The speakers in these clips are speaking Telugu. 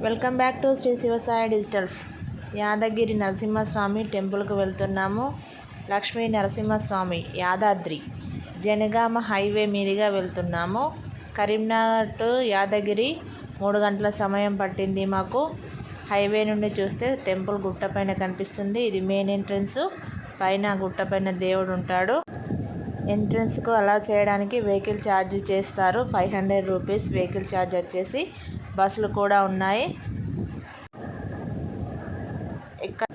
Welcome back to Shri Shivasai digitals. Yadagiri Narasimhaswamy టెంపుల్కి వెళ్తున్నాము. లక్ష్మీ నరసింహస్వామి యాదాద్రి జనగామ హైవే మీదుగా వెళ్తున్నాము. కరీంనగర్ టు యాదగిరి 3 గంటల సమయం పట్టింది మాకు. హైవే నుండి చూస్తే టెంపుల్ గుట్టపైన కనిపిస్తుంది. ఇది మెయిన్ ఎంట్రన్స్. పైన గుట్టపైన దేవుడు ఉంటాడు. ఎంట్రన్స్కు అలా చేయడానికి వెహికల్ ఛార్జ్ చేస్తారు. 500 రూపీస్ వెహికల్ ఛార్జ్ వచ్చేసి. బస్సులు కూడా ఉన్నాయి. ఇక్కడ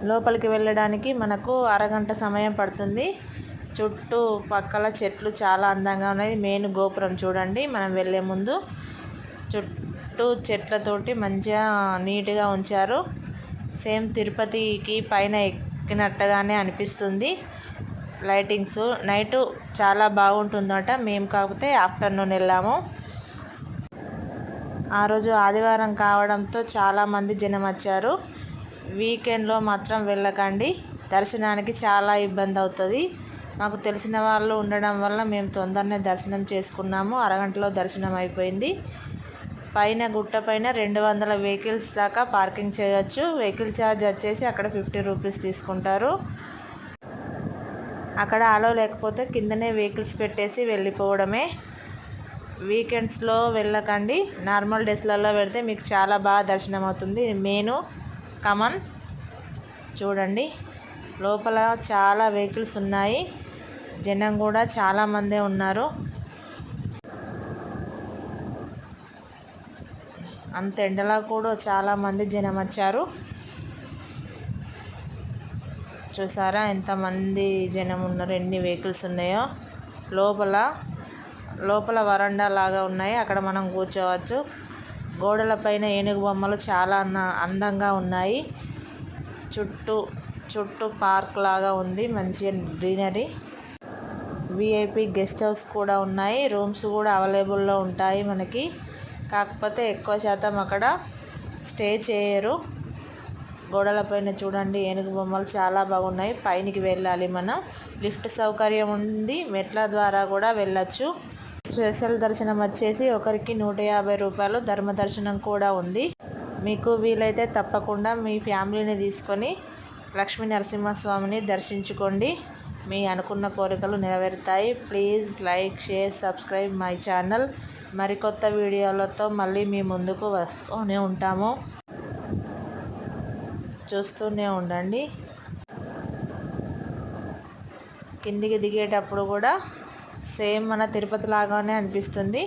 లోపలికి వెళ్ళడానికి మనకు అరగంట సమయం పడుతుంది. చుట్టూ పక్కల చెట్లు చాలా అందంగా ఉన్నాయి. మెయిన్ గోపురం చూడండి. మనం వెళ్ళే ముందు చుట్టూ చెట్లతోటి మంచిగా నీట్గా ఉంచారు. సేమ్ తిరుపతికి పైన ఎక్కినట్టుగానే అనిపిస్తుంది. లైటింగ్స్ నైట్ చాలా బాగుంటుందట. మేము కాకపోతే ఆఫ్టర్నూన్ వెళ్ళాము. ఆ రోజు ఆదివారం కావడంతో చాలామంది జనం వచ్చారు. వీకెండ్లో మాత్రం వెళ్ళకండి. దర్శనానికి చాలా ఇబ్బంది అవుతుంది. మాకు తెలిసిన వాళ్ళు ఉండడం వల్ల మేము తొందరనే దర్శనం చేసుకున్నాము. అరగంటలో దర్శనం అయిపోయింది. పైన గుట్ట పైన 200 వెహికల్స్ దాకా పార్కింగ్ చేయొచ్చు. వెహికల్ ఛార్జ్ వచ్చేసి అక్కడ 50 రూపీస్ తీసుకుంటారు. అక్కడ అలో లేకపోతే కిందనే వెహికల్స్ పెట్టేసి వెళ్ళిపోవడమే. వీకెండ్స్లో వెళ్ళకండి. నార్మల్ డేస్లలో వెళ్తే మీకు చాలా బాగా దర్శనం అవుతుంది. మెయిన్ కమన్ చూడండి. లోపల చాలా వెహికల్స్ ఉన్నాయి. జనం కూడా చాలామందే ఉన్నారు. అంత ఎండలో కూడా చాలామంది జనం వచ్చారు. చూసారా ఎంతమంది జనం ఉన్నారు, ఎన్ని వెహికల్స్ ఉన్నాయో. లోపల వరండా లాగా ఉన్నాయి. అక్కడ మనం కూర్చోవచ్చు. గోడలపైన ఏనుగు బొమ్మలు చాలా అందంగా ఉన్నాయి. చుట్టూ పార్క్ లాగా ఉంది. మంచి గ్రీనరీ. విఐపి గెస్ట్ హౌస్ కూడా ఉన్నాయి. రూమ్స్ కూడా అవైలబుల్లో ఉంటాయి మనకి. కాకపోతే ఎక్కువ శాతం అక్కడ స్టే చేయరు. గోడలపైన చూడండి ఏనుగు బొమ్మలు చాలా బాగున్నాయి. పైనకి వెళ్ళాలి మనం. లిఫ్ట్ సౌకర్యం ఉంది. మెట్ల ద్వారా కూడా వెళ్ళచ్చు. స్పెషల్ దర్శనం వచ్చేసి ఒకరికి 150 రూపాయలు. ధర్మ దర్శనం కూడా ఉంది. మీకు వీలైతే తప్పకుండా మీ ఫ్యామిలీని తీసుకొని లక్ష్మీ నరసింహస్వామిని దర్శించుకోండి. మీ అనుకున్న కోరికలు నెరవేరుతాయి. Please like, share, subscribe my channel. మరికొత్త వీడియోలతో మళ్ళీ మీ ముందుకు వస్తూనే ఉంటాము. చూస్తూనే ఉండండి. కిందికి దిగేటప్పుడు కూడా సేమ్ మన తిరుపతి లాగానే అనిపిస్తుంది.